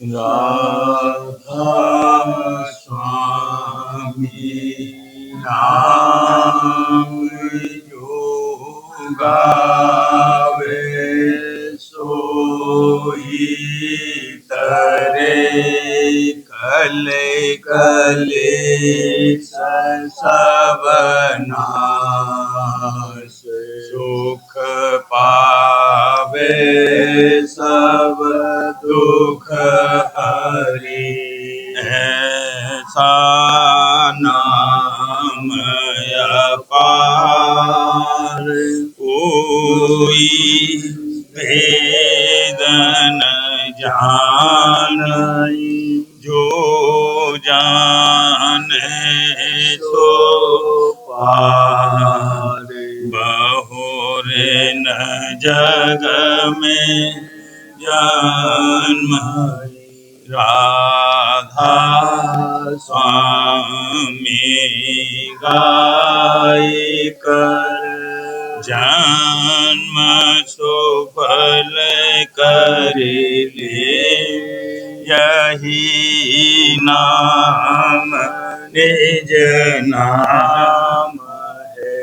राधा स्वामी नाम जो गावे सोई तरे कले कले सब नाश सुख पावे सब दुख हरि ऐसा नाम अपार कोई वेद न जानै जो जाने सो पार बहुरे न जग में जन्म राधा स्वामी गाय कर जन्म सुफल कर ले यही नाम निज नाम है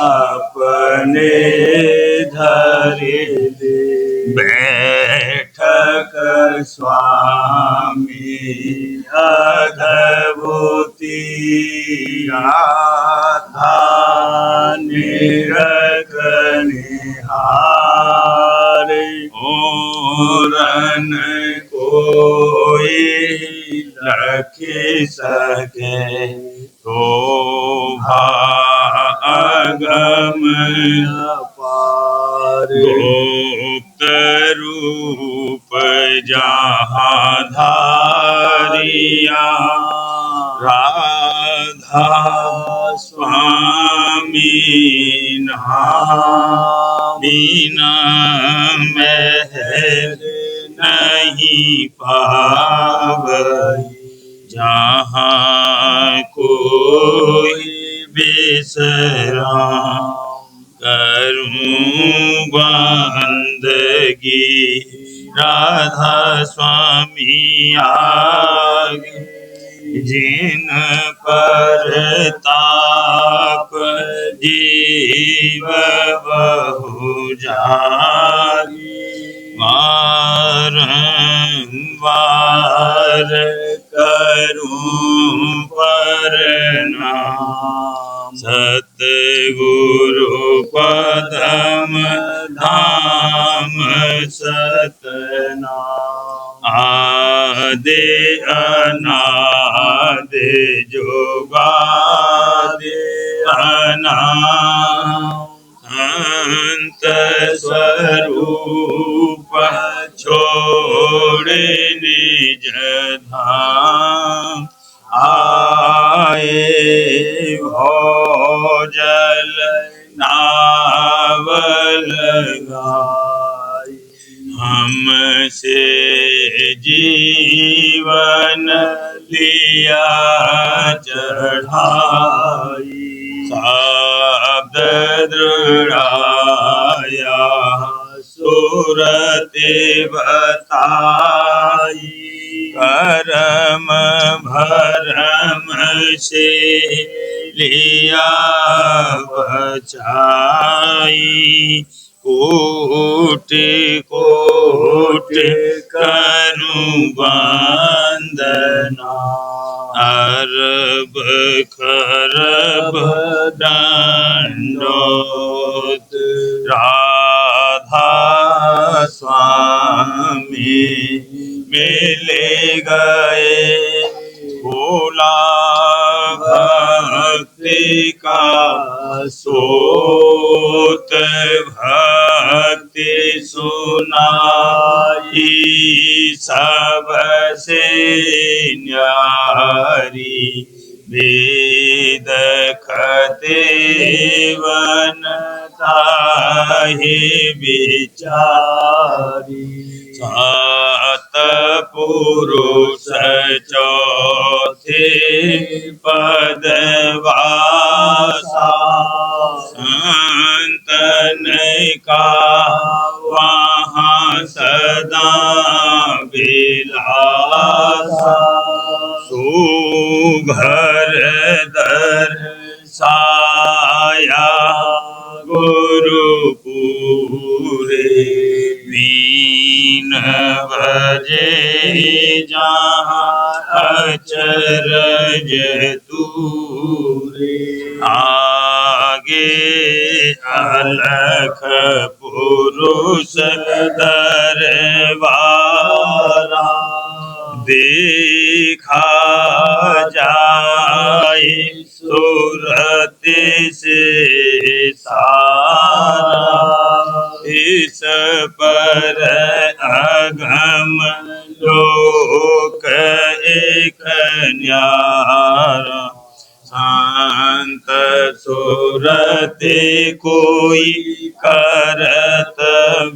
अपने धरि दे बैठक स्वामी अद्भुति राधा निरखनिहार औरन कोई रखी सके शोभा अगम अपार गुप्त रूप जहाँ धारिया राधा स्वामी नाम बिना महल नहीं पावई जहाँ कोई विश्राम करूं बंदगी राधा स्वामी आगे जिन पर ताप जीव बहु जागी बारंबार करूं प्रणाम सतगुरु पदम धाम सतनाम आदि अनादि जोगादि अनाम अंत स्वरूप छोड़ निज धाम आए भोजल नावल गाई हमसे जीवन लिया चढ़ाई शब्द दृढ़ाया सुरति बताई करम भरम से लिया बचाई कोटि कोटि करूं वंदना अरब खरब दंडोत राधा स्वामी मिले गए भोला भक्ति का सोत भक्ति सुनाई सबसे न्यारी वेद कतेवन ताहि विचारी सात पुरुष चौथे पदवासा संतन का वहाँ सदा विलासा सुघर दर्शाया गुरुपुरे वीण बजे जहाँ अचरज दूरे आगे अलख पुरुष दरबारा देखा जाए सूरत से सारा इस पर अगम लोक एक न्यारा शांत सूरत कोई करत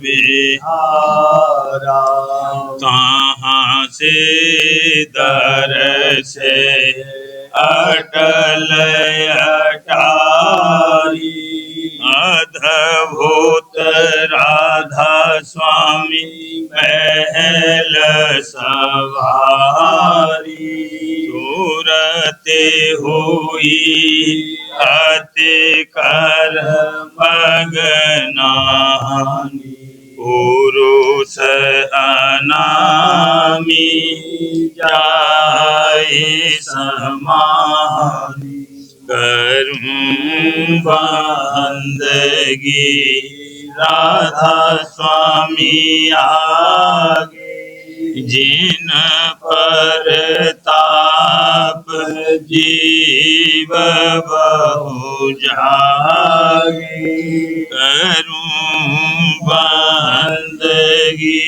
विहारा कहाँ से दर से अटल अटारी अद्भुत राधा स्वामी महल सवारी सूरते हुई अति कर मगनानी पुरुष अनामी जाए समानी करूं बंदगी राधा स्वामी आगे जिन पर ताप जीव बहु जागे करूं बंदगी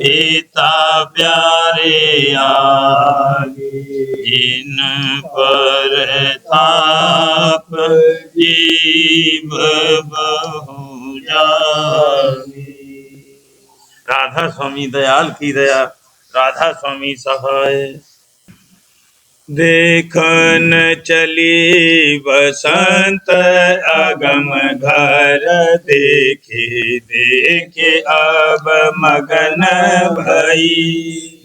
पिता प्यारे आगे जिन पर ताप जीव बहु जागे। राधा स्वामी दयाल की दया, राधा स्वामी सहाय। देखन चली बसंत अगम घर देखे देखे अब मगन भई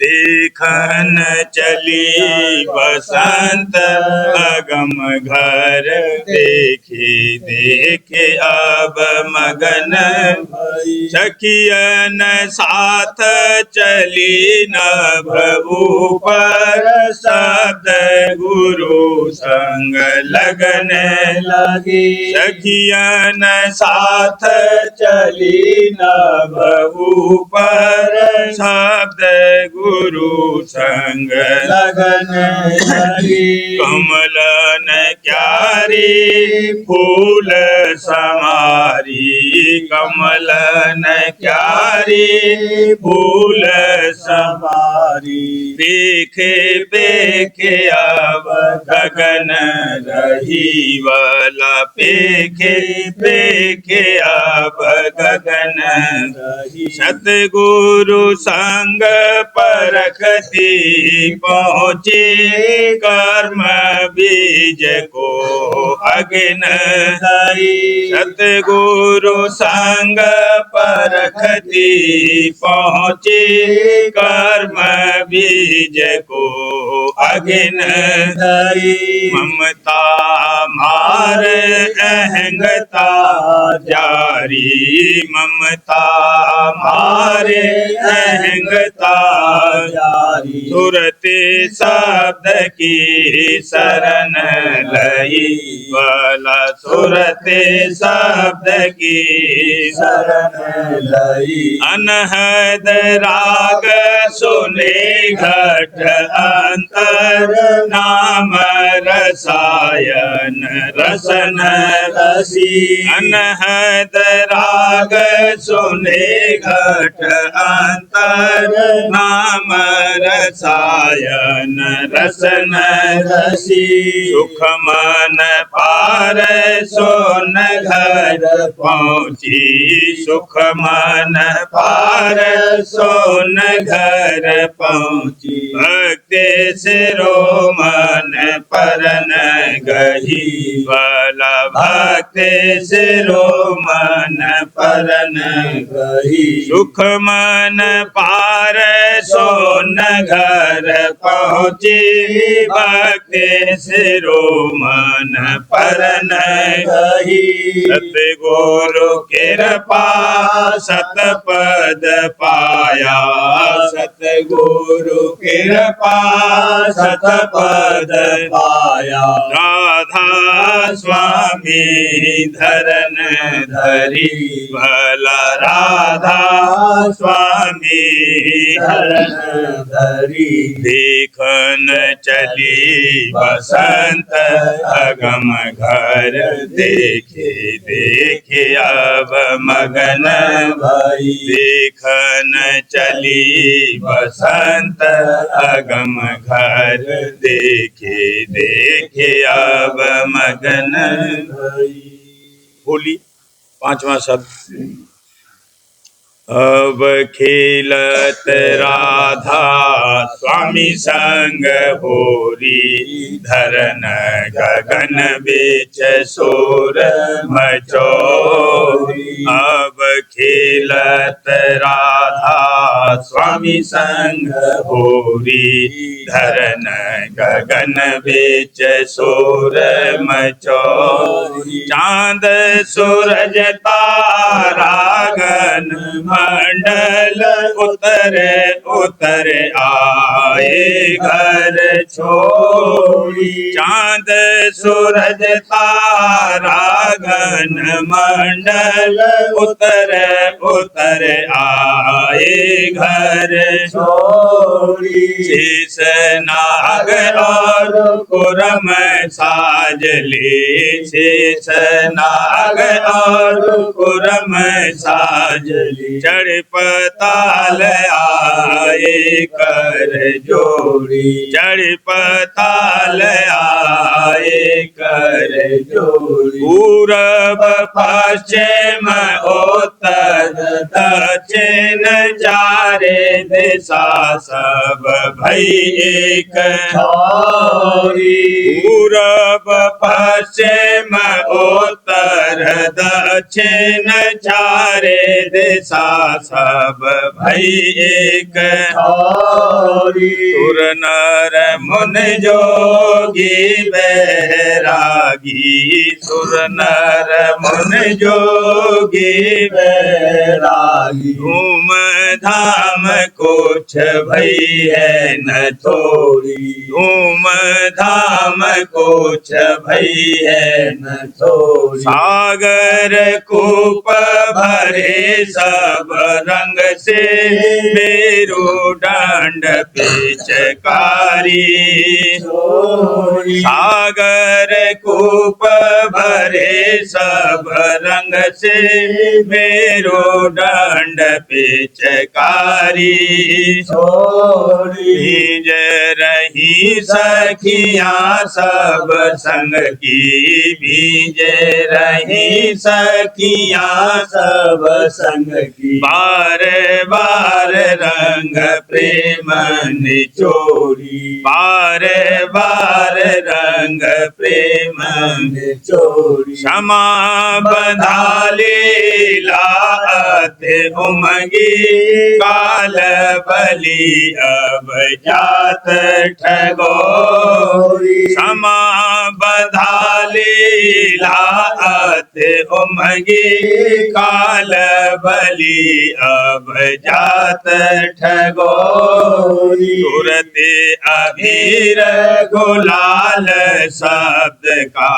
देखन चली बसंत अगम घर देखे देखे अब मगन भई सखियन साथ चली न प्रभु पर शब्द गुरु संग लगन लगी सखियन साथ चली न प्रभु पर शब्द गुरु संग लगन लगी कमलन क्यारी फूल समारी कमलन क्यारी फूल समारी देखे पेखे अब गगन रही वाला पेखे पेखे अब गगन रही सतगुरु संग परखती पहुँचे कर्म बीज को अग्न हरी सतगुरु संग परखती पहुँचे कर्म बीज को अग्न हरी ममता मार अहंगता जारी ममता मारे अहंगता जारी सुरते शब्द की शरण लई वाला सुरते शब्द की शरण लई अनहद राग सुने घट अंतर नाम रसायन रसन रसी अनहद राग सुने घट अंतर नाम रसायन रसन रसी सुख मन पार सोन घर पहुँची सुख मन पार सोन घर पहुँची भक्ति सिरो मन परन गही वाला भक्ति सिरो मन परन गही सुख मन पार सोन घर पहुँची, भक्ति शिरोमन परन गही। सतगुरु कृपा सतपद पाया, सतगुरु कृपा सतपद पाया। राधा स्वामी धरन धरी, भला राधा स्वामी धरन धरी। देखन चली बसंत अगम घर, देखे देखे अब मगन भई। देखन चली बसंत अगम घर, देखे देखे अब मगन भई। बोली पांचवा शब्द। अब खेलत राधा स्वामी संग होरी, धरन गगन बीच शोर मचोरी। अब खेलत राधा स्वामी संग होरी, धरन गगन बीच शोर मचोरी। चांद सूरज तारा गन मंडल उतरे उतरे आए घर छोड़ी। चांद सूरज तारा गन मंडल उतरे उतरे आए घर छोड़ी। शेष नाग और कुरम साजले, शेष नाग और कुरम साजले। चढ़ पताल आए कर जोड़ी, चढ़ पताल आए कर जोड़ी। पूरब पश्चिम उत्तर दक्षिण चारे दिशा, सब भई एक छोरी। पूरब पश्चिम उत्तर दक्षिण चारे दिशा, सब भई एक छोरी। सुर नर मुन जोगी बैरागी, सुर नर मुन जोगी बैरागी। धूम धाम कुछ भई है न थोड़ी, धूम धाम कुछ भई है न थोड़ी। सागर कूप भरे सब रंग से, मेरू दंड पिचकारी। सागर कूप भरे सब रंग से, मेरू दंड पिचकारी। भीज रही सखियाँ सब संग की, भीज रही सखियाँ सब संग की। बार बार रंग प्रेम निचोड़ी, बार बार रंग प्रेम निचोड़ी। क्षमा बंधा लीला अति उमगी, काल बलि अब जात ठगोरी। क्षमा बंधा लीला अति उमगी, काल बलि अब जात ठगोरी। तुरते अबीर गुलाल शब्द का,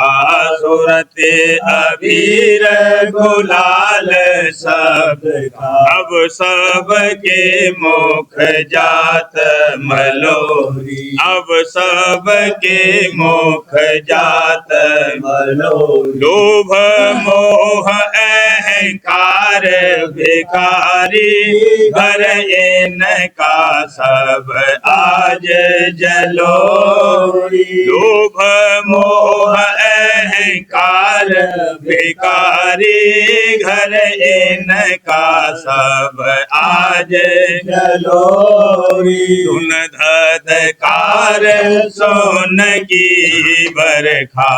सुरते अबीर गुलाल शब्द का। अब सब के मुख जात मलोरी, अब सब के मुख जात मलोरी। लोभ मोह अहंकार भिखारी, घर इनका सब आज जलोरी। लोभ मोह अहंकार भिखारी, घर इनका सब आज जलोरी। सुन धधकार सोन की बरखा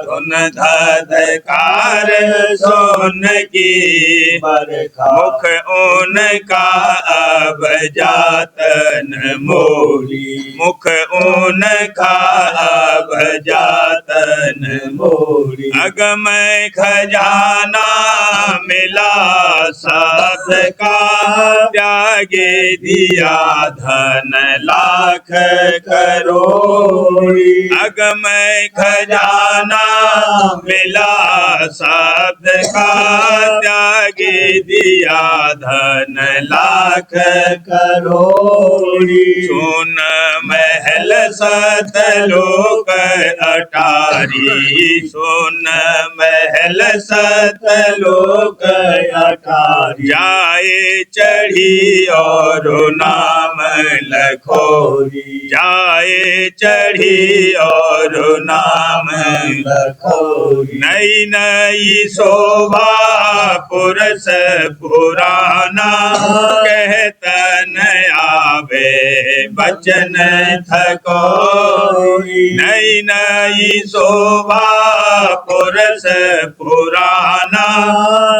धुन धधकार सोन की बरखा मुख उनका अब जातन मोरी मुख उनका अब जातन मोरी अगम खजाना मिला सबका त्यागे दिया धन लाख करोड़ी अगम खजाना मिला शब्द का त्यागे दिया धन लाख करोड़ी सुन महल सतलोक अटारी सुन महल सतलोक अटारी जाए चढ़ी और नाम लखोरी जाए चढ़ी और नाम लखोरी नई नई शोभा पुरुष पुराना कहतन आवे बचन थकोरी नई नई शोभा पुरुष पुराना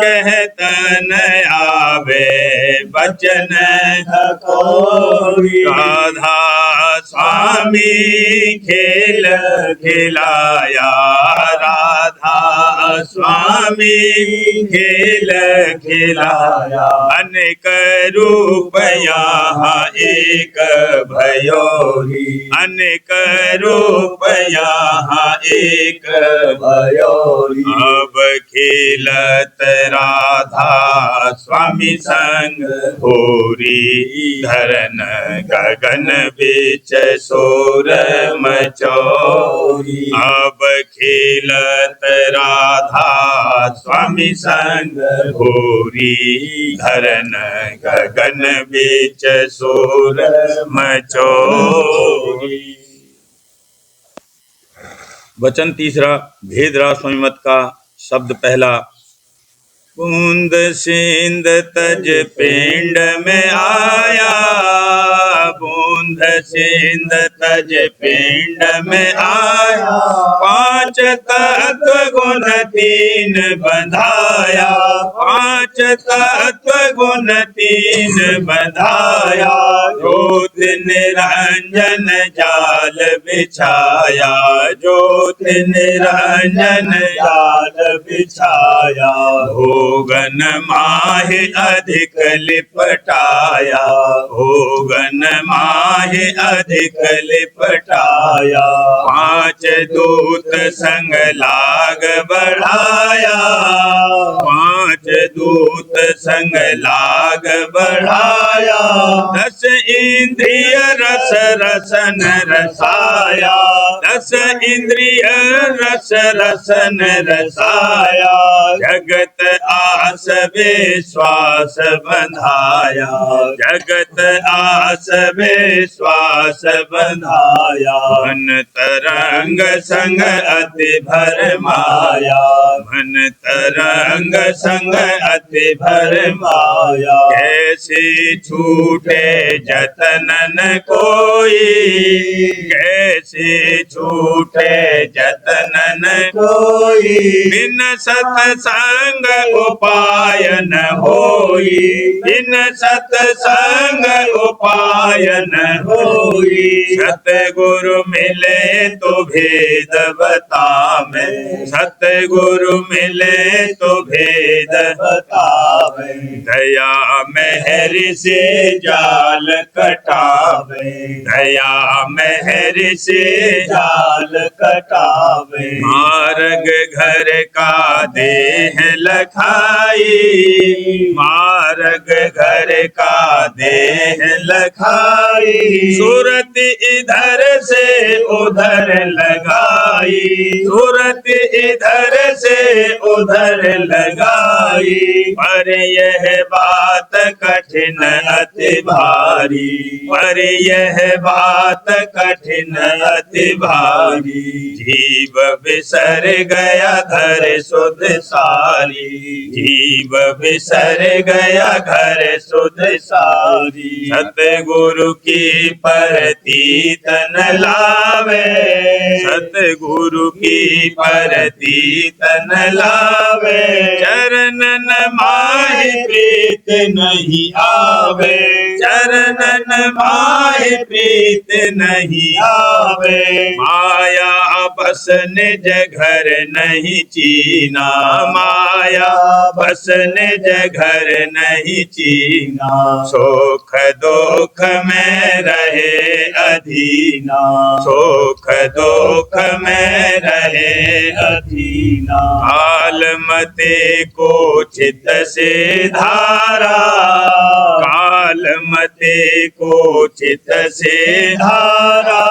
कहतन आवे बचन थकोरी राधा स्वामी खेल खिलाया राधा स्वामी खेल खिलाया अनेक रूप यहाँ एक भयोरी अनेक रूप यहाँ एक भयोरी अब खेलत राधा स्वामी संग होरी धरन गगन बीच शोर मचोरी अब खेलत राधा स्वामी संग होरी धरन गगन बीच शोर मचोरी। वचन तीसरा भेद रहा स्वामी मत का। शब्द पहला बूंद सिंध तज पिंड में आया बूंद सिंध तज पिंड में आया पांच तत्व गुण तीन बंधाया पांच तत्व गुण तीन बंधाया ज्योत निरंजन जाल बिछाया ज्योत निरंजन जाल बिछाया भोगन माहे अधिक लिपटाया भोगन माहे अधिक लिपटाया पांच दूत संग लाग बढ़ाया पांच दूत संग लाग बढ़ाया दस इंद्रिय रस रसन रसाया दस इंद्रिय रस रसन रसाया जगत आस विश्वास बंधाया जगत आस विश्वास बंधाया मन तरंग संग अति भरमाया मन तरंग संग अति भरमाया कैसे छूटे जतनन कोई कैसे छूटे जतनन कोई बिन सत्संग उपाय न होई बिन सत्संग उपाय न होई सतगुरु मिले तो भेद बतावे सतगुरु मिले तो भेद बतावे दया मेहर से जाल कटावे दया मेहर से जाल कटावे मार्ग घर का देह लखाई मार्ग घर का देह लखाई सूरत इधर से उधर लगाई सूरत इधर से उधर लगाई पर यह बात कठिन अति भारी पर यह बात कठिन अति भारी जीव बिसर गया घर सुध सारी जीव बिसर गया घर सुध सारी सतगुरु की परती तन लावे सतगुरु गुरु की परती तन लावे, चरणन माहि प्रीत नहीं आवे, चरणन माहि प्रीत नहीं आवे। माया बस निज घर नहीं चीना, माया बस निज घर नहीं चीना, सुख दुख में रहे अधीना, सुख दुख में रहे अधीना। काल मते को चित से धारा, काल मते को चित से धारा,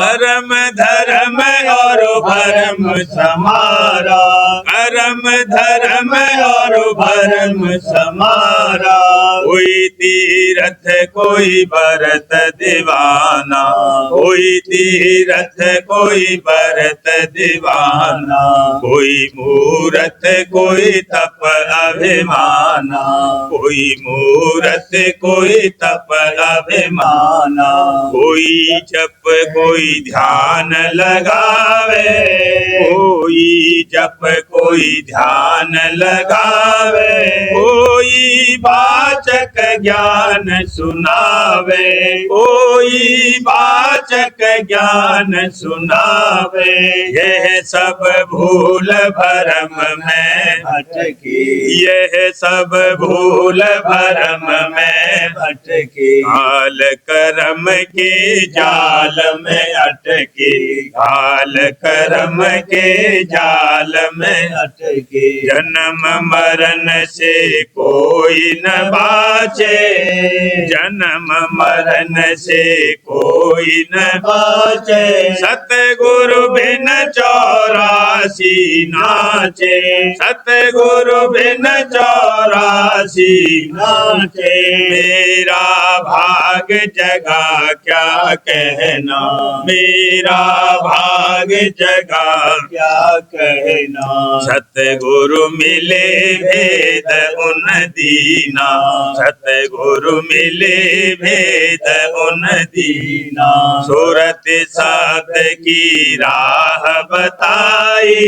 कर्म धर्म और भरम समारा, कर्म धर्म और भरम समारा। कोई तीरथ कोई भरत दीवाना, कोई तीरथ कोई भरत दीवाना, कोई मूरत कोई तप अभिमाना, कोई मूरत कोई तप अभिमाना। कोई जप कोई ध्यान लगावे, कोई जप कोई ध्यान लगावे, कोई वाचक ज्ञान सुनावे, कोई वाचक ज्ञान सुनावे। यह सब भूल भरम में भटकी, यह सब भूल भरम में भटकी, काल कर्म के जाल में अटके, काल कर्म के जाल में अटके। जन्म मरण से कोई न बाचे, जन्म मरण से कोई न बाचे, सतगुरु बिन 84 नाचे, सतगुरु बिन 84 नाचे। मेरा भाग जगा क्या कहना, मेरा भाग जगा क्या कहना। सतगुरु मिले भेद उन दीना, सतगुरु मिले भेद उन दीना। सूरत सात की राह बताई,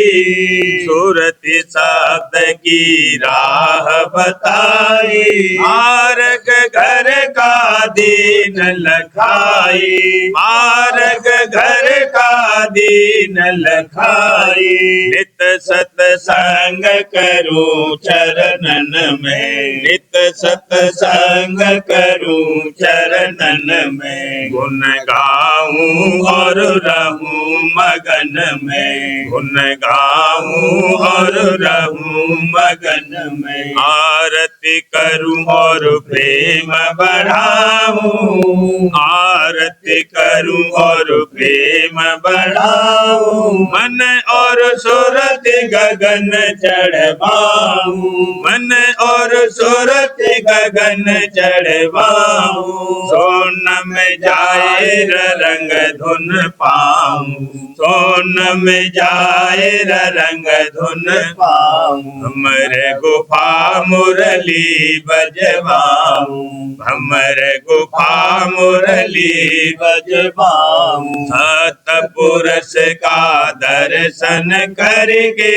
सूरत सात की राह बताई। मार्ग घर का दीन लखाई, मार्ग घर का दीन लखाई। नित सत्संग करूं चरणन में, नित सत्संग करूं चरणन में। गुण गाऊं और रहूं मगन में, गुण गाऊं और रहूं मगन में। आरती करूं और प्रेम बढ़ाऊं, आरती करूं और प्रेम बढ़ाऊं। मन और सूरत गगन चढ़वाऊं, मन और सूरत गगन चढ़वाऊं। सोनम जाए रंग धुन पाऊं, सोनम जाए रंग धुन पाऊं। हमरे गुफा मुरली बजवाऊं, हमरे गुफा मुरली बजवाऊं। सतपुरुष का दर्शन करके,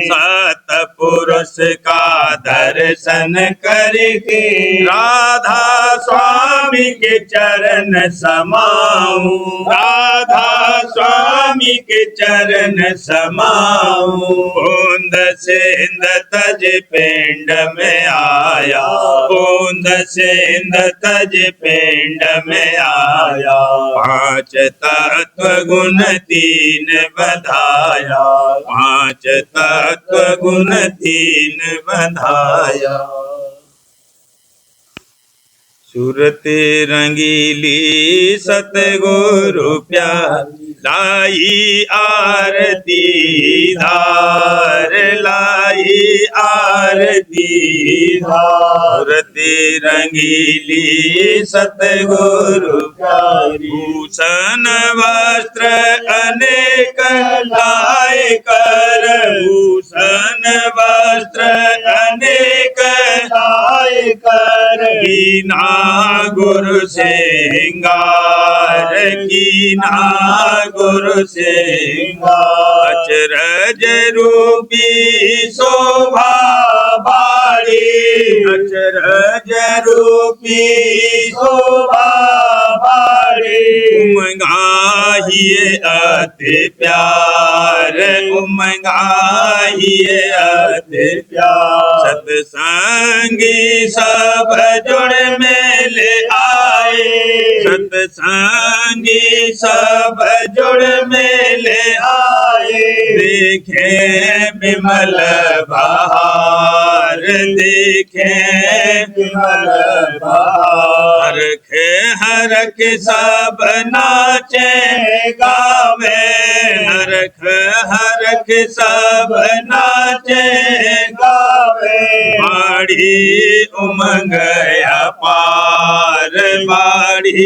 सतपुरुष का दर्शन करके। राधा स्वामी के चरण समाऊं, राधा स्वामी के चरण समाऊं। बूंद सिंध तज पिंड में आया, बूंद सिंध तज पिंड में आया। पांच तत्व गुण तीन बधाया, पांच तत्व गुण तीन बधाया। सूरत रंगीली सतगुरु प्यारी, लाई आरती धार, लाई आरती धार। सूरत रंगीली सतगुरु प्यारी, भूषण वस्त्र अनेक लाए कर, भूषण वस्त्र अनेक लाए कर। कीना गुरु सिंगार, कीना गुरु सिंगार अचरज रूपी शोभा बाड़ी अचरज रूपी शोभा बाड़ी उमंगाहिए अति प्यार उमंगाहिए अति प्यार सत्संगी सब जुड़ मेले आए सत्संगी सब जुड़ मेले आए देखे विमल बहार देखे विमल बहार हरख सब नाचे गावे हरख सब नाचे गावे बाड़ी उमंग अपार बाड़ी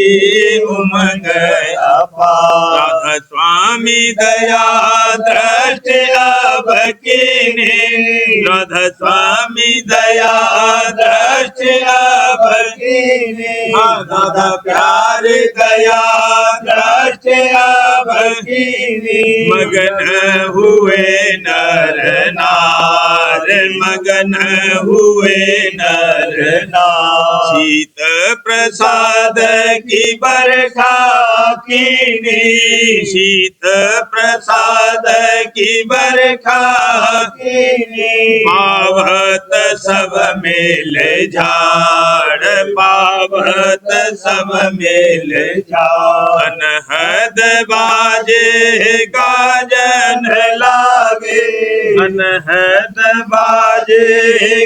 उमंग अपार राधा स्वामी दया दृष्टि अब कीने राधा स्वामी दया दृष्टि अब कीने दादा प्यार दया दृष्टि अब कीने मगन हुए नर नार मगन हुए नर नार शीत प्रसाद की बरखा कीनी शीत प्रसाद की बरखा कीने पावत सब मेल झाड़ पावत सब मेल झाड़ अनहद बाजे गाजन लागे अनहद बाजे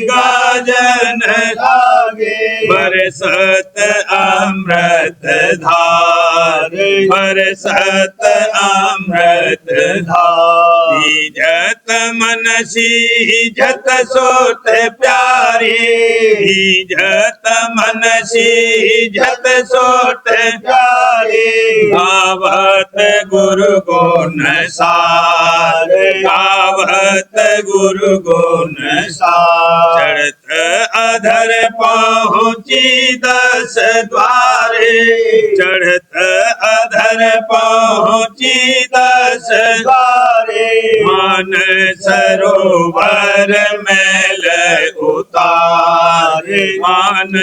गाजन लागे बरसत अमृत धार बरसत अमृत धार इजत मन सीजत सोत प्यारी इजत मन सीजत सोत प्यारे गावत गुरु गुण सार गावत गुरु गुण सार चढ़त अधर पहुँची 10 द्वारे चढ़त अधर पहुँची 10 द्वारे मान सरोवर मैल उतारे मान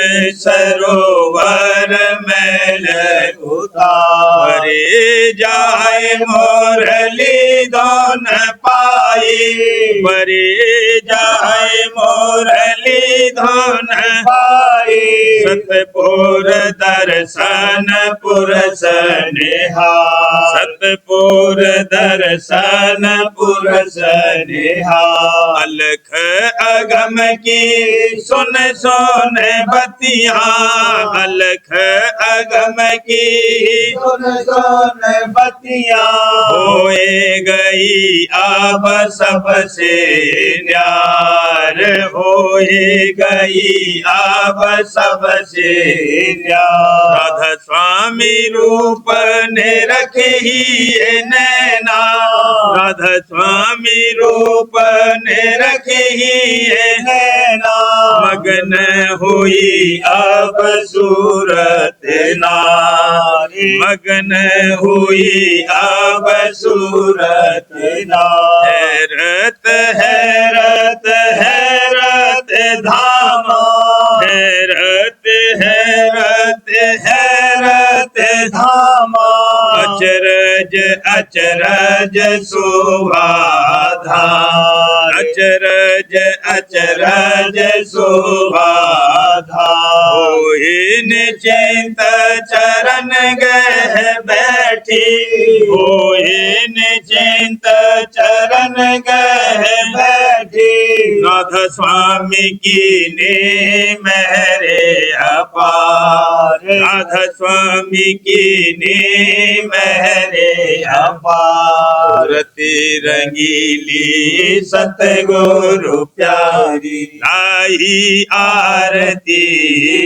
सरोवर मैल उतारे जाए मोरली दोन पाई बरे जाए मोरली धोन पाए सतपुर दर्शन पुरस नेहा सतपुर दर्शन पुरस नेहा अलख अगम की सुन सोन बतिया अलख अगम की सुन सुन बतिया होए गई अब सबसे न्यार होए गई अब सबसे न्यार राधा स्वामी रूप ने रखी नैना राधा स्वामी रूप ने रखी नैना मगन हुई अब सूरत नारी मगन हुई अब सूरत हैरत हैरत हैरत धामा हैरत हैरत हैरत धामा अचरज अचरज शोभा धाम अचरज अचरज शोभा धाम निश्चिंत चरण गह बैठी होए निश्चिंत चरण गह बैठी राधा स्वामी की ने मेरे अपार राधा स्वामी की ने मेरे अपार रति रंगीली सतगुरु प्यारी लाई आरती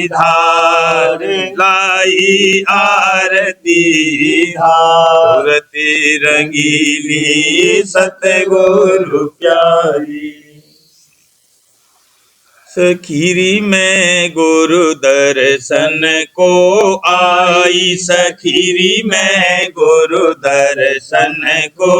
धार लाई आरती धार रति रंगीली सतगुरु प्यारी। सखीरी में गुरु दर्शन को आई, सखीरी में गुरु दर्शन को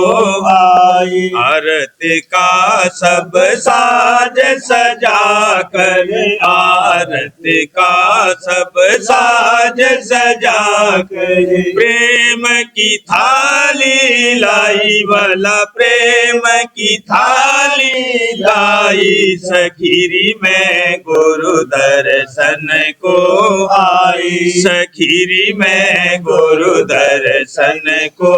आई। आरती का सब साज सजा कर, आरती का सब साज सजा कर, प्रेम की थाली लाई वाला, प्रेम की थाली लाई, सखीरी में गुरु दर्शन को आई, सखीरी में गुरु दर्शन को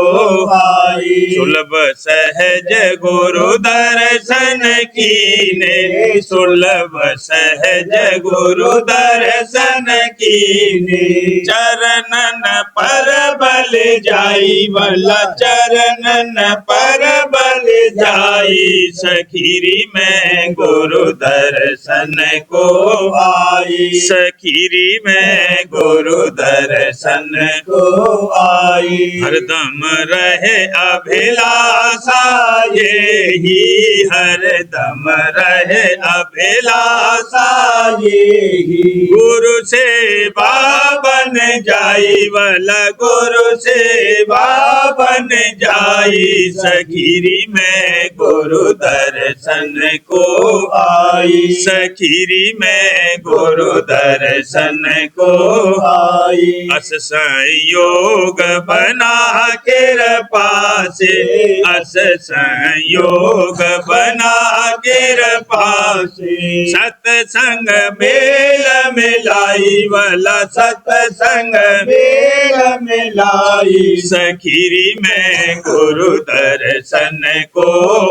आई। सुलभ सहज गुरु दर्शन कीने, सुलभ सहज गुरु दर्शन कीने, चरणन पर बल जाई वाला, चरणन पर बल जाई, सखीरी में गुरु दर्शन को आई, सखीरी में गुरु दर्शन को आई। हरदम रहे अभिलाषा यही, हरदम रहे अभिलाषा यही, गुरु सेवा बन जाई वाला, गुरु सेवा बन जाई, सखीरी में गुरु दर्शन को आई, सखीरी में गुरु दर्शन को आई। अस संयोग बना के कृपा से, अस संयोग बना के कृपा से, सत्संग मेल मिलाई वाला, सत्संग मेल मिलाई, सखीरी में गुरु दर्शन को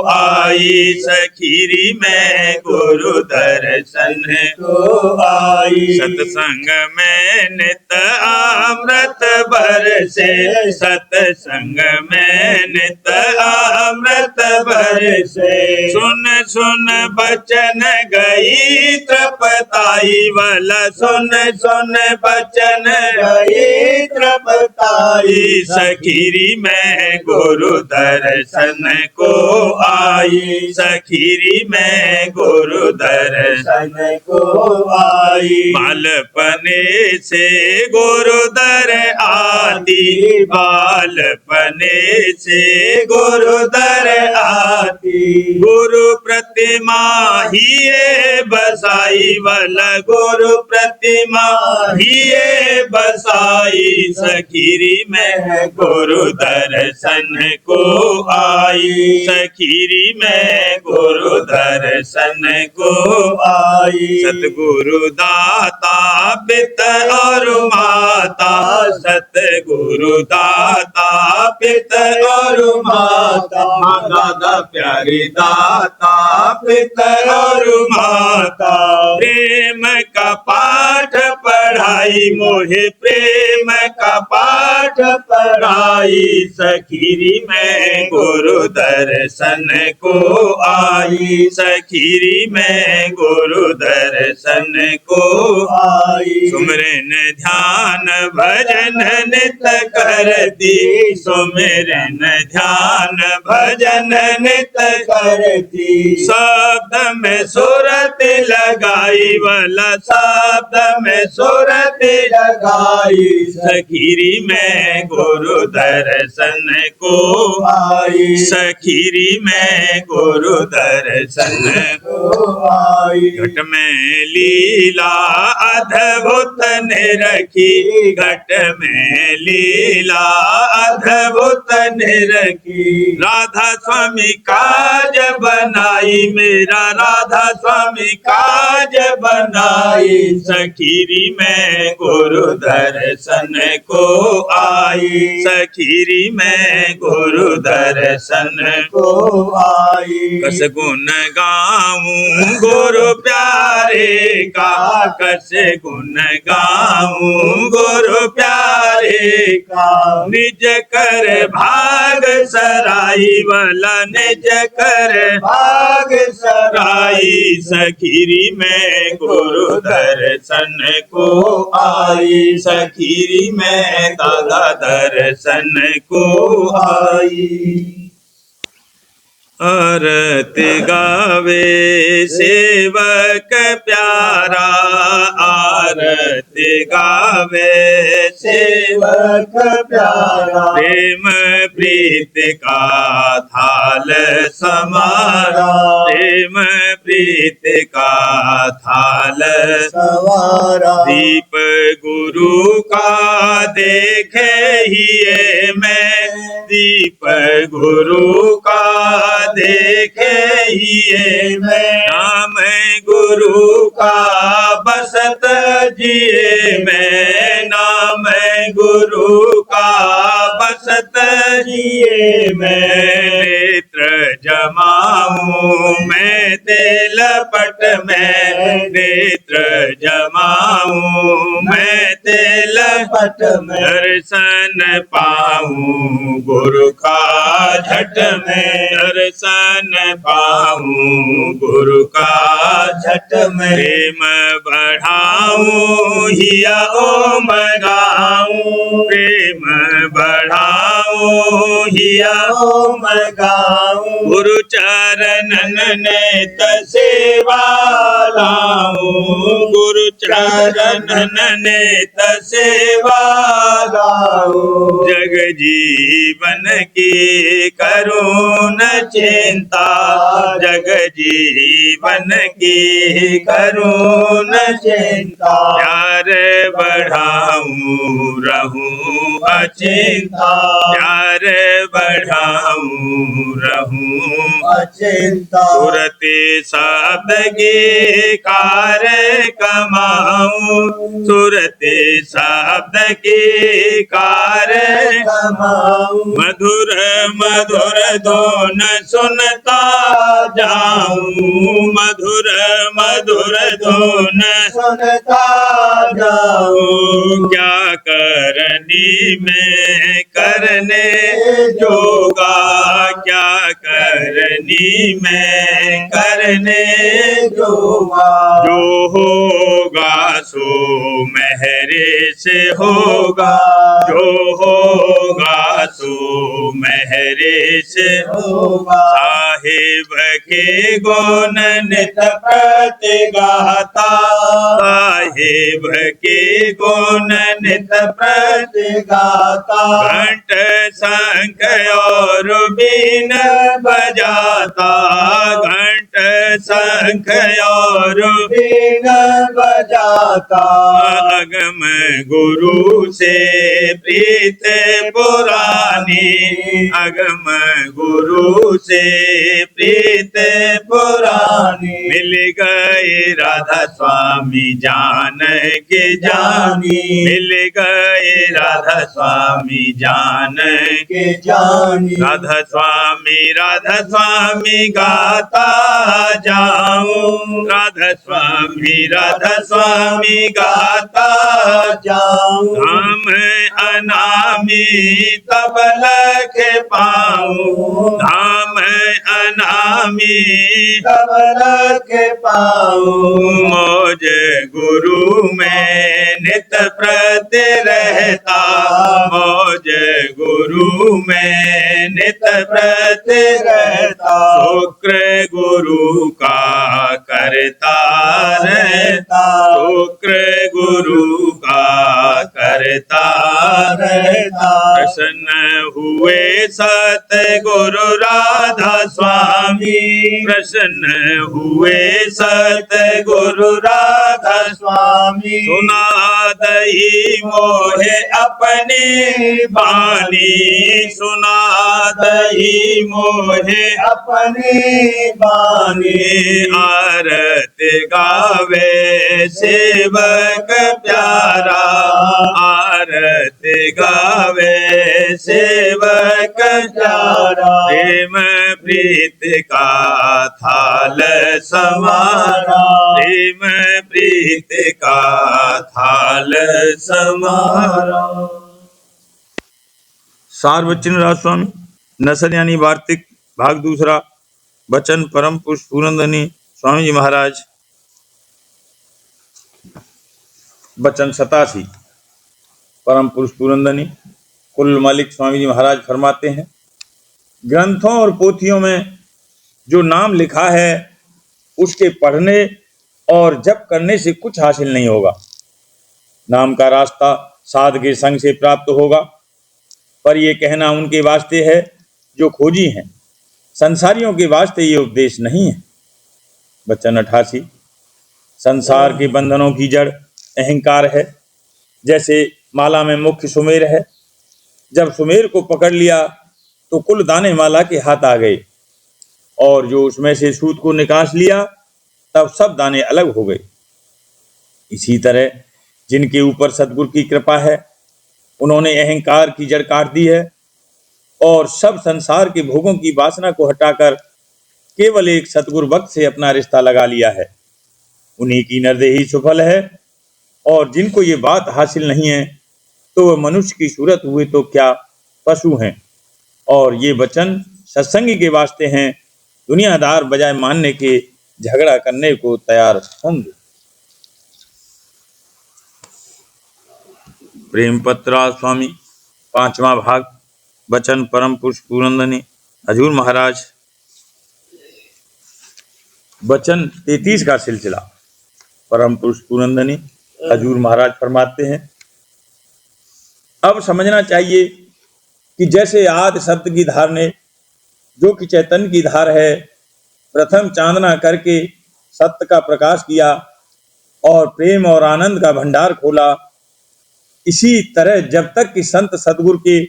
आई, सखीरी में गुरु दर्शन को आई। सत्संग में नित अमृत बरसे, सत्संग में नित अमृत बरसे, सुन सुन बचन गई तृपताई वाला, सुन सुन बचन गई तृपताई, सखीरी में गुरु दर्शन को आई, सखीरी में गुरु दर्शन को आई। बालपने से गुरु दर आती, बालपने से गुरु दर आती, गुरु प्रतिमा ही बसाई वाला, गुरु प्रतिमा ही बसाई, सखीरी में गुरु दर्शन को आई, सखीरी में गुरु दर्शन को आई। सतगुरु दाता पिता और माता, सतगुरु दाता पिता और माता, दादा प्यारी दाता पिता और माता, प्रेम का पाठ पढ़ाई मोहे, प्रेम का पाठ पढ़ाई, सखीरी में गुरु दर्शन को आई, सखीरी में गुरु दर्शन को आई। सुमिरन ध्यान भजन नित करती, सुमिरन ध्यान भजन नित करती, शब्द में सूरत लगाई वाला, शब्द में सूरत लगाई, सखीरी में गुरु दर्शन को आई, सखीरी में गुरु दर्शन को आई। घट में लीला अद्भुत ने रखी, घट में लीला अद्भुत ने रखी, राधा स्वामी काज बनाई मेरा, राधा स्वामी काज बनाई, सखीरी में गुरु दर्शन को आई, सखीरी में गुरु दर्शन को आई। कस गुण गाऊं गुरु प्यारे का, कस गुण गाऊं गुरु प्यारे का, निज कर भाग सराई वाला, निज कर भाग सराई, सखीरी में गुरु दर्शन को आई, सखीरी में दादा दर्शन को आई। आरत गावे सेवक प्यारा, आरत गावे सेवक सेवक प्यारा, प्रेम प्रीत का थाल समारा, प्रेम प्रीत का थाल सवारा, दीप गुरु का देखे ही मैं, दीप गुरु का देखे ही मैं, नाम गुरु का बसत जिए मैं, नाम गुरु का बसत जिए मैं, नेत्र जमाऊं मैं तेल पट में, नेत्र जमाऊं मैं तेल पट में, दर्शन पाऊं गुरु का झट में, दर्शन पाऊं गुरु का झट में, प्रेम बढ़ाऊं हिया ओम गाऊं, प्रेम बढ़ाऊं हिया ओम गाऊं, गुरु चरणन नेत सेवा लाऊं, गुरु चरणन नेत सेवा गाऊं, जग जीवन की करुण चिंता, जग जीवन की करुण चिंता, प्यार बढ़ाऊं रहूं अचिंता, प्यार बढ़ाऊं रहूं अचिंता, सुरति शब्द की कार्य कमाऊं, सुरति शब्द की कार्य कमाऊं, मधुर मधुर धुन सुनता जाऊं, मधुर मधुर धुन सुनता जाऊं, क्या करनी में करने जोगा, क्या करनी में करने जोगा, जो होगा सो मेहरे से होगा, जो होगा सो मेहरे से होगा, साहिब के गुण नित प्रति गाता, साहिब के गुण नित प्रति गाता, घंट शंख और बीन बजाता, घंट शंख और बीन बजाता, अगम गुरु से प्रीत पुरानी, अगम गुरु से प्रीत पुरानी, मिल गए राधा स्वामी जान के जानी, मिल गए राधा स्वामी जान के जानी, राधा स्वामी गाता जाऊं, राधा स्वामी गाता जाऊं, धाम अनामी तब लख पाऊं, धाम अनामी तब लख पाऊं, मौज गुरु में नित प्रति रहता, मौज गुरु में नित प्रति रहता, शुक्र गुरु का करता रहता, शुक्र गुरु का करता रहता, प्रसन्न हुए सतगुरु राधा स्वामी, प्रसन्न हुए सतगुरु राधा स्वामी, सुना दही मोहे अपनी बानी, सुना दही मोहे अपनी बानी, आरत गावे सेवक प्यारा, आरत गावे सेवक प्यारा, प्रेम प्रीत का थाल समारा, प्रेम प्रीत का थाल समारा। सार्वजनिक राजस्वामी नसर यानी वार्तिक भाग दूसरा। वचन परम पुरुष पूरनधनी स्वामी जी महाराज। वचन 87। परम पुरुष पूरनधनी कुल मालिक स्वामी जी महाराज फरमाते हैं, ग्रंथों और पोथियों में जो नाम लिखा है उसके पढ़ने और जप करने से कुछ हासिल नहीं होगा। नाम का रास्ता साध के संग से प्राप्त होगा, पर यह कहना उनके वास्ते है जो खोजी हैं, संसारियों के वास्ते ये उपदेश नहीं है। वचन 88। संसार के बंधनों की जड़ अहंकार है, जैसे माला में मुख्य सुमेर है। जब सुमेर को पकड़ लिया तो कुल दाने माला के हाथ आ गए, और जो उसमें से सूत को निकास लिया तब सब दाने अलग हो गए। इसी तरह जिनके ऊपर सतगुरु की कृपा है, उन्होंने अहंकार की जड़ काट दी है और सब संसार के भोगों की वासना को हटाकर केवल एक सतगुरु भक्त से अपना रिश्ता लगा लिया है। उन्हीं की निर्देही सुफल है, और जिनको ये बात हासिल नहीं है तो वह मनुष्य की सूरत हुए तो क्या पशु हैं। और ये वचन सत्संगी के वास्ते हैं, दुनियादार बजाय मानने के झगड़ा करने को तैयार होंगे। प्रेम पत्रा स्वामी 5वां भाग। वचन परम पुरुष पूरनंदनी हजूर महाराज। वचन 33 का सिलसिला। परम पुरुष पूरनंदनी हजूर महाराज फरमाते हैं, अब समझना चाहिए कि जैसे आदि शब्द की धार ने, जो कि चैतन्य की धार है, प्रथम चांदना करके सत्य का प्रकाश किया और प्रेम और आनंद का भंडार खोला, इसी तरह जब तक कि संत सदगुरु के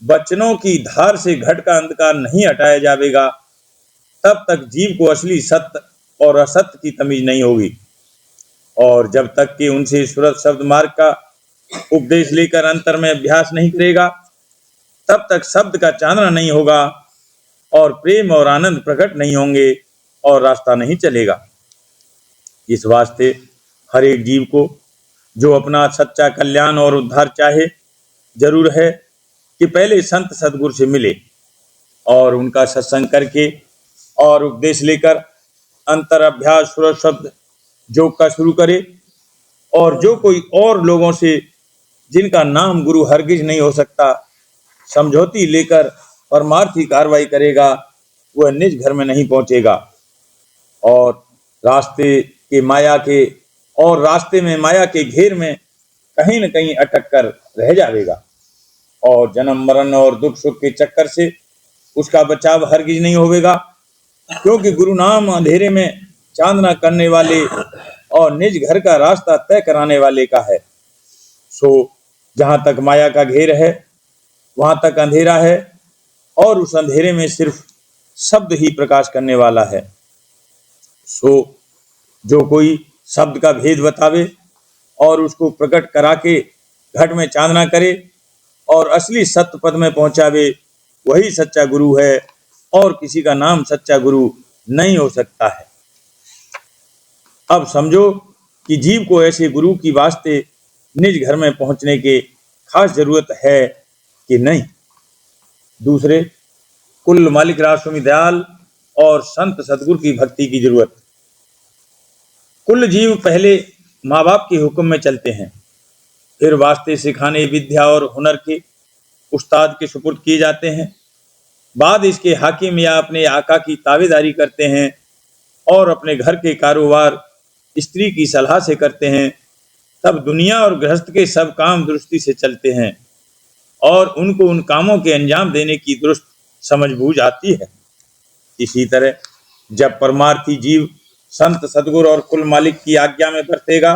वचनों की धार से घट का अंधकार नहीं हटाया जाएगा, तब तक जीव को असली सत्य और असत्य की तमीज नहीं होगी। और जब तक कि उनसे सुरत शब्द मार्ग का उपदेश लेकर अंतर में अभ्यास नहीं करेगा, तब तक शब्द का चांदना नहीं होगा और प्रेम और आनंद प्रकट नहीं होंगे और रास्ता नहीं चलेगा। इस वास्ते हर एक जीव को जो अपना सच्चा कल्याण और उद्धार चाहे, जरूर है कि पहले संत सदगुरु से मिले और उनका सत्संग करके और उपदेश लेकर अंतर अभ्यास सुरत शब्द योग का शुरू करे। और जो कोई और लोगों से जिनका नाम गुरु हरगिज नहीं हो सकता समझौती लेकर परमार्थी कार्रवाई करेगा, वह निज घर में नहीं पहुंचेगा और रास्ते में माया के घेर में कहीं न कहीं अटक कर रह जाएगा और जन्म मरण और दुख सुख के चक्कर से उसका बचाव हरगिज नहीं होगा, क्योंकि गुरु नाम अंधेरे में चांदना करने वाले और निज घर का रास्ता तय कराने वाले का है। सो जहां तक माया का घेर है वहां तक अंधेरा है, और उस अंधेरे में सिर्फ शब्द ही प्रकाश करने वाला है। सो जो कोई शब्द का भेद बतावे और उसको प्रकट करा के घट में चांदना करे और असली सत्य पद में पहुंचावे, वही सच्चा गुरु है और किसी का नाम सच्चा गुरु नहीं हो सकता है। अब समझो कि जीव को ऐसे गुरु की वास्ते निज घर में पहुंचने के खास जरूरत है कि नहीं। दूसरे, कुल मालिक राजस्वामी दयाल और संत सदगुरु की भक्ति की जरूरत। कुल जीव पहले माँ बाप के हुक्म में चलते हैं, फिर वास्ते सिखाने विद्या और हुनर के उस्ताद के सुपुर्द किए जाते हैं, बाद इसके हाकिम या अपने आका की ताबेदारी करते हैं और अपने घर के कारोबार स्त्री की सलाह से करते हैं। तब दुनिया और गृहस्थ के सब काम दुरुस्ती से चलते हैं और उनको उन कामों के अंजाम देने की दुरुस्त समझ बूझ आती है। इसी तरह जब परमार्थी जीव संत सदगुरु और कुल मालिक की आज्ञा में बरतेगा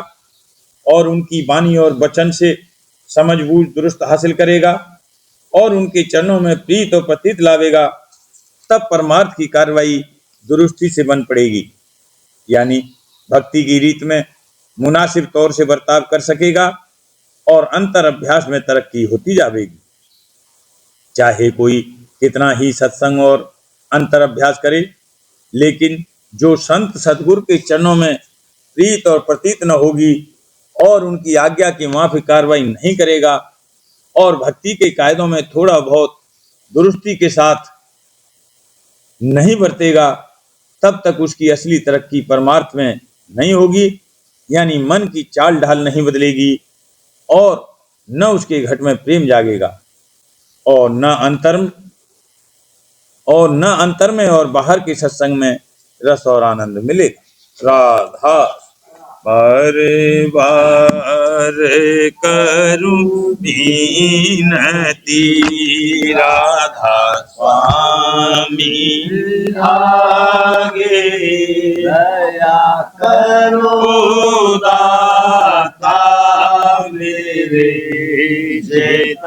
और उनकी वाणी और वचन से समझ बूझ दुरुस्त हासिल करेगा और उनके चरणों में प्रीत और प्रतीत लावेगा, तब परमार्थ की कार्रवाई दुरुस्ती से बन पड़ेगी, यानी भक्ति की रीत में मुनासिब तौर से बर्ताव कर सकेगा और अंतर अभ्यास में तरक्की होती जाएगी। चाहे कोई कितना ही सत्संग और अंतर अभ्यास करे, लेकिन जो संत सदगुरु के चरणों में प्रीत और प्रतीत न होगी और उनकी आज्ञा की माफिक कार्रवाई नहीं करेगा और भक्ति के कायदों में थोड़ा बहुत दुरुस्ती के साथ नहीं बरतेगा, तब तक उसकी असली तरक्की परमार्थ में नहीं होगी, यानी मन की चाल ढाल नहीं बदलेगी और न उसके घट में प्रेम जागेगा और न अंतर और न अंतर में और बाहर के सत्संग में रस और आनंद मिलेगा। राधा बारे बार करूं बीनती, राधा स्वामी आगे दया करो दाता मेरे, चेत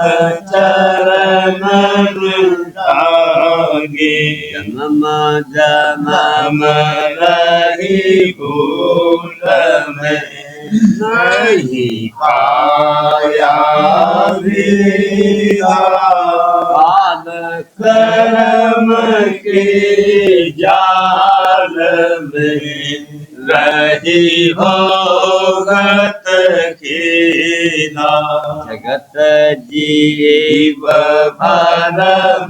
चरण लागे। जन्म जन्म रही भूल में नहीं पाया भी, काल कर्म के जाल में रही भोगत खेला। जगत जीव भर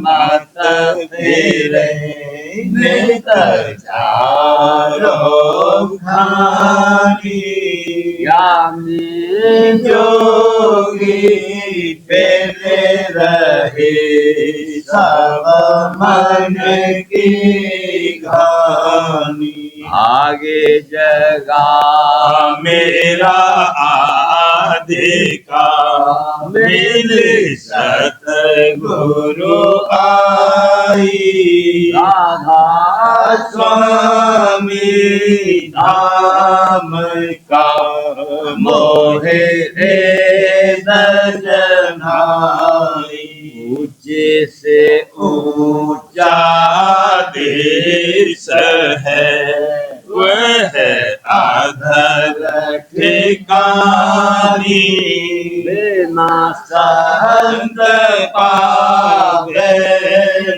मत फेरे, नित चारो खानी। ज्ञानी जोगी फेरे रहे, सब मन की घानी। आगे जगा मेरा आदि का मिल सतगुरु आई। राधा स्वामी धाम का मोहे दजनाई। ऊंचे से ऊंचा देश है वह अधर ठिकानी। बिना संत पावे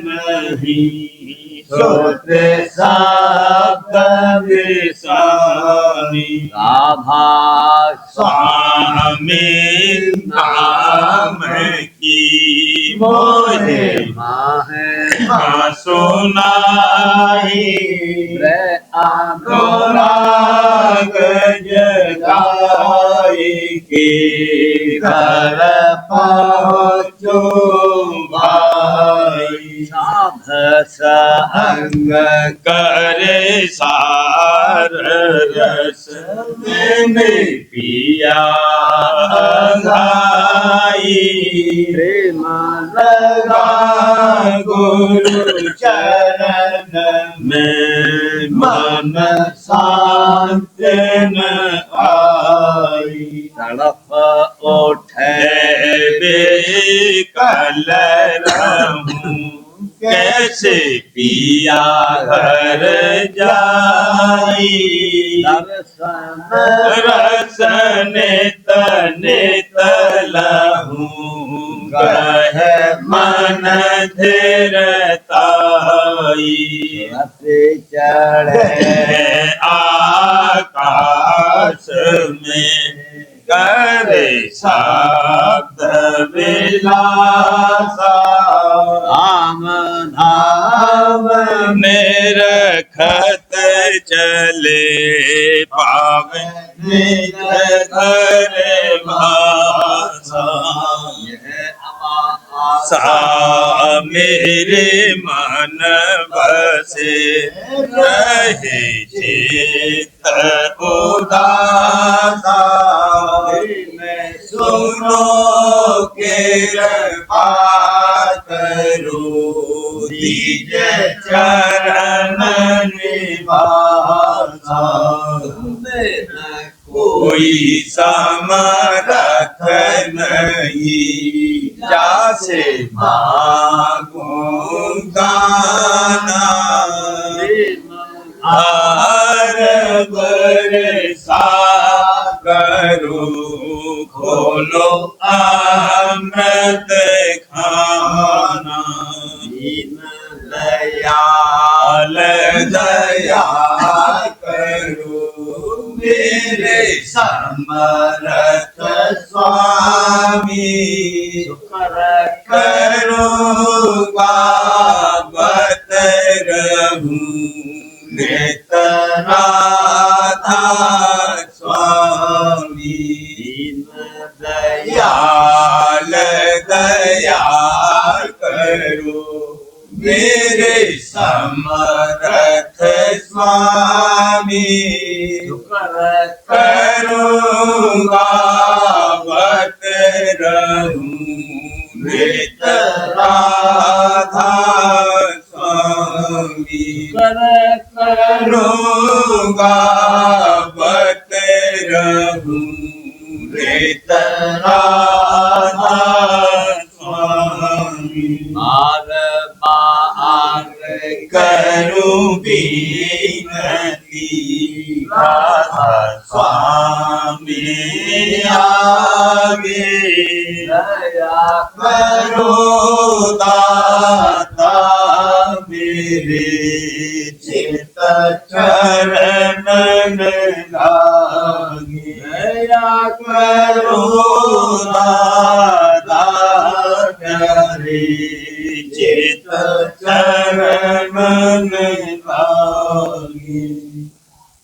नहीं, सोते शब्द विसानी। राधा स्वामी नाम की मोहे माँ सुनाई। अनुराग जगाई के घर पहुँचो भाई। साध संग करे सार रस में पिया गाई। प्रेम लगा गुरु चरण में मन शांत न आई। तड़प उठे बेकल रहूं कैसे पिया घर जाई। दर्शन रसन नित लहूं कह मन धीरताई। रति चढ़े आकाश में करे शब्द विलासा। राम धाम निरखत चले पावे निज घर भाषा। सा मेरे मन बसे रहे चित उदासा। सुनो कृपा करो दीज चरण निवासा। कोई समरथ नहीं जासे मांगूं गाना। हार बरसा करो खोलो अमृत खाना। दीन दयाल दया करो मेरे समर्थ स्वामी। शुक्र करो गावत रहूं नित राधा स्वामी। दीन दयाल दया करो मेरे समर्थ स्वामी करूँगा बत रहूं मृत राधा स्वामी करूँगा बत रहूं मृत राधा स्वामी बार बार करूं विनती राधा स्वामी आगे दया करो दाता मेरे चित चरण लागे दया करो दाता मेरे चित चरण लागे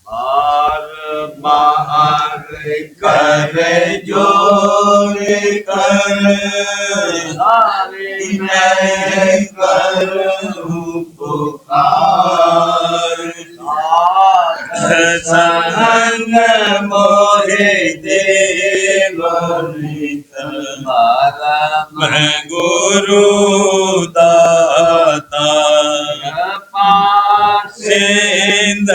बार बार कर जोर कर हरे मैं करूं पुकार संग मोहे देवनित मैं गुरु दाता सिंध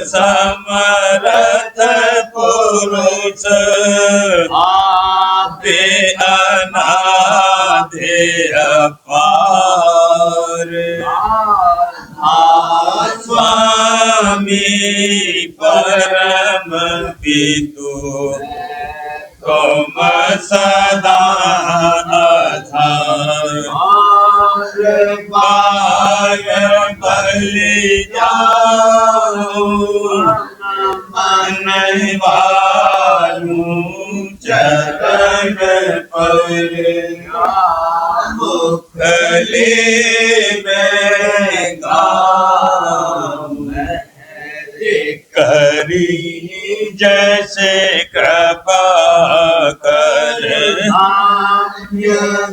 समरथ पुरुष आपे अनादे अपार स्वामी परम पितु तुम सदा आधार बार बलि जाऊं मन वालू चरण पर मुखले में गाऊं करी जैसे कृपा कर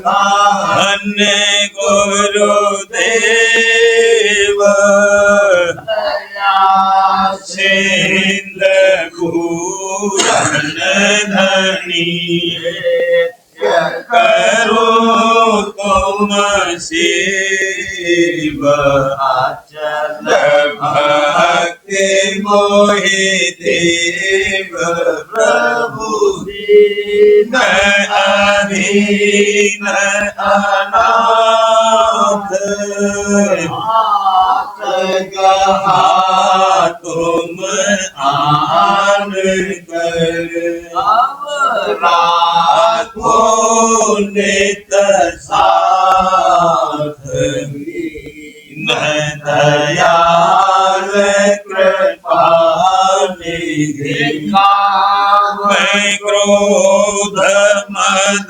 धन्य गुरुदेव सिंध पूरन धनी करो तुम शिव अचल भक्ति मोहि देव प्रभु दीन अधीन अनाथ गहा तुम आन कर राखो नित साथ न दयाल कृपानिधि मैं क्रोध मद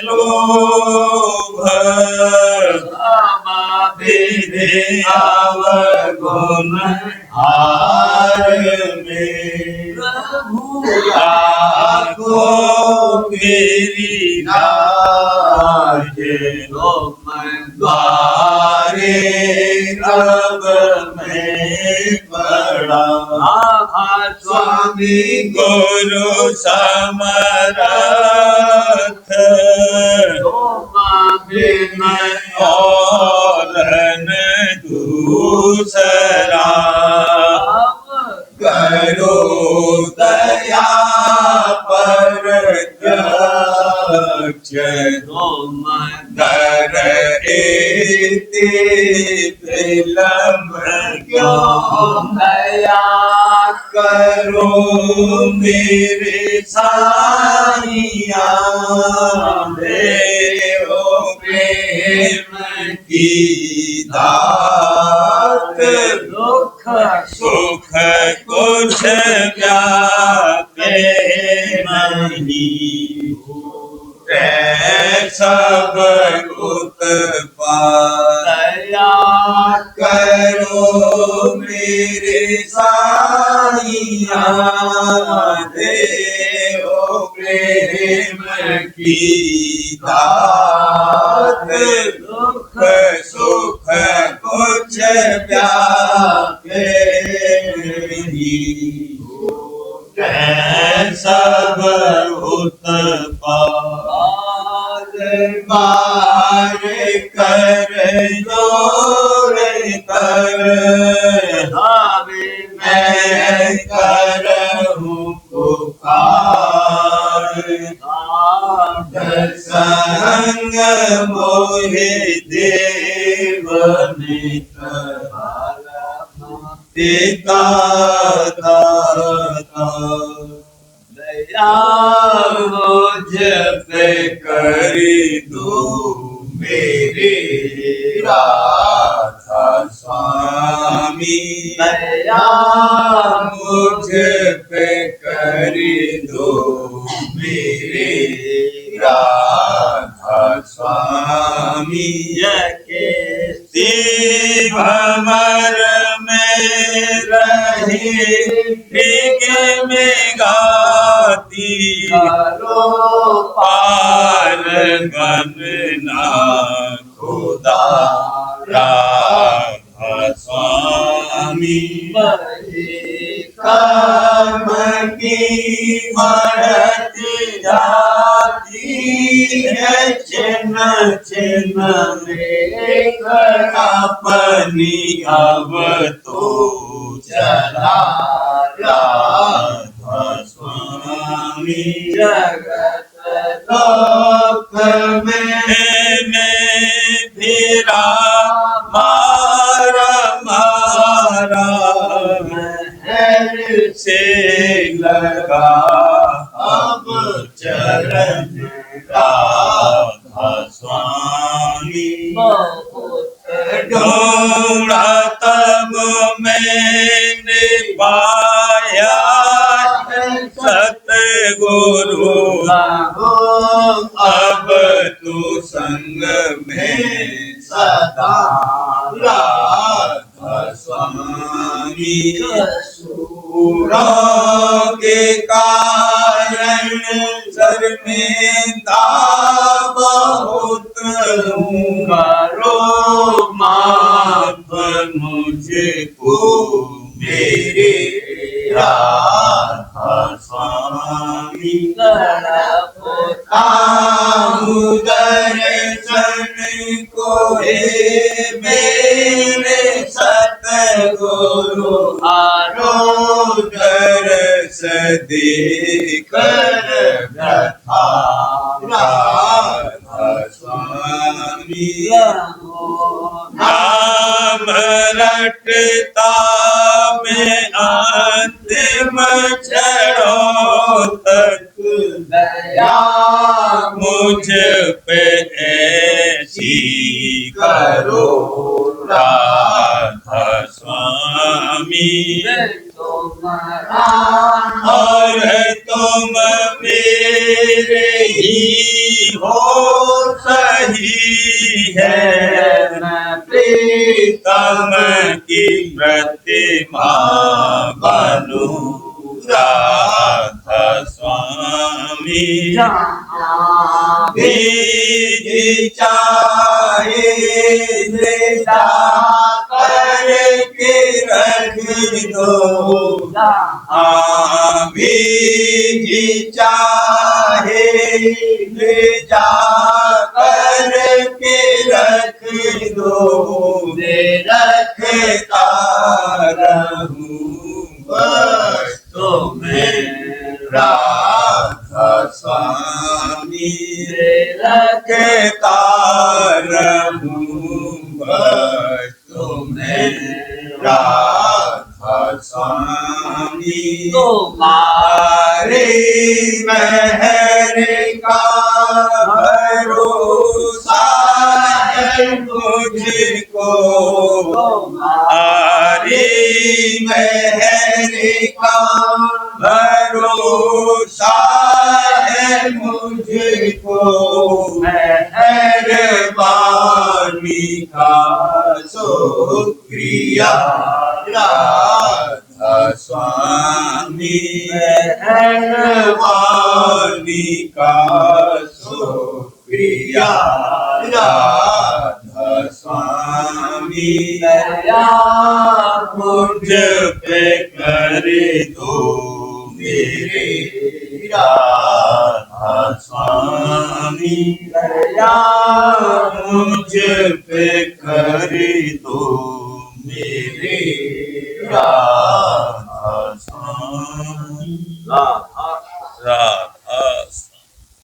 लोभ विधि अवगुण हार में राखो मेरी लाज द्वारे अब मैं पड़ा स्वामी गुरु समरथ और दूसरा करो दया पर दर एति विलम्ब क्यों दया करो मेरे साईया देव प्रेम की दात दुख सुख कुछ व्यापे नहीं सब उत्पादया करो मेरे साईया देव प्रेम की दात दुख सुख को व्यापे सब उत्पाद बार कर जोर कर हवे मैं करहूँ पुकार संग मोहे देव पिता दया मुझ पे करी दो मेरे राधा स्वामी दया मुझ पे करी दो मेरे राधा स्वामी यके भमर में रही भीग में गाती करो पार बनना खुदा राधा स्वामी कर्म की बढ़ती जाती है चिन्ह चिन्ह में अपनी अब तो चला राधा स्वामी जगत लोक में फिरा मारा मारा महर से लगा अब चरण राधा स्वामी ढूंढा तब मैंने पाया सतगुरु अब तू संग में सदा राधा स्वामी सूरों के कारण सर में बहुत करो माफ मुझको मेरे राधा स्वामी दर्शन को हे मेरे सतगुरु आरो दरस देकर व्यथा राधा स्वामी नाम रटता में अंतिम क्षणों तक दया मुझ पे ऐसी करो राधा स्वामी और तुम मेरे ही हो सही है प्रीतम की प्रतिमा बनू राधा स्वामी बीज चाहे ले जा करके रख दो बीज चाहे ले जा करके रख दो रखता रहूं बस तुम्हें राधा स्वामी रखता रहूं बस तुम्हें राधा स्वामी तुम्हारे महर का भरोसा है मुझको तुम्हारी महर का भरोसा है मुझको मेहरबानी का शुक्रिया राधा स्वामी मेहरबानी का शुक्रिया राधा स्वामी दया मुझ पे करे दो मेरे राधा स्वामी दया मुझ पे करे दो मेरे राधा स्वामी राधा राधा